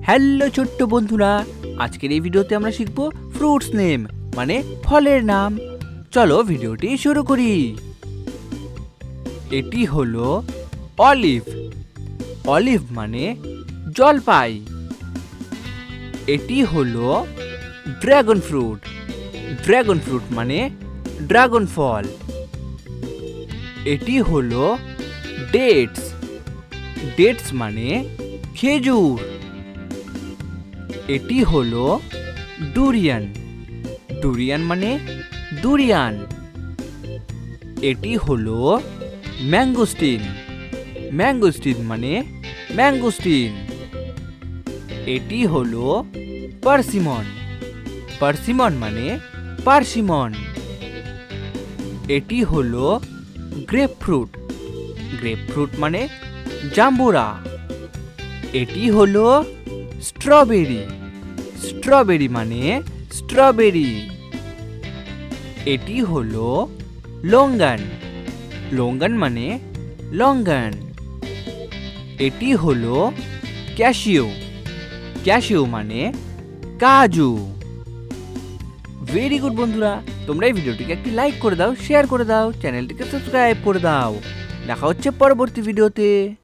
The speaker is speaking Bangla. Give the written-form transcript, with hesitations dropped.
হ্যালো ছোট্ট বন্ধুরা, আজকের এই ভিডিওতে আমরা শিখব ফ্রুটস নেম মানে ফলের নাম। চলো ভিডিওটি শুরু করি। এটি হলো অলিভ। অলিভ মানে জলপাই। এটি হলো ড্রাগন ফ্রুট। ড্রাগন ফ্রুট মানে ড্রাগন ফল। এটি হলো ডেটস। ডেটস মানে খেজুর। এটি হলো ডুরিয়ান। ডুরিয়ান মানে ডুরিয়ান। এটি হলো ম্যাঙ্গোস্টিন। ম্যাঙ্গোস্টিন মানে ম্যাঙ্গোস্টিন। এটি হলো পার্সিমন। পার্সিমন মানে পার্সিমন। এটি হলো গ্রেপফ্রুট। গ্রেপফ্রুট মানে জাম্বুরা। এটি হলো স্ট্রবেরি। স্ট্রবেরি মানে স্ট্রবেরি। এটি হলো লঙ্গান। লঙ্গান মানে লঙ্গান। এটি হলো ক্যাশিউ। ক্যাশিউ মানে কাজু। ভেরি গুড বন্ধুরা, তোমরা এই ভিডিওটিকে একটি লাইক করে দাও, শেয়ার করে দাও, চ্যানেলটিকে সাবস্ক্রাইব করে দাও। দেখা হচ্ছে পরবর্তী ভিডিওতে।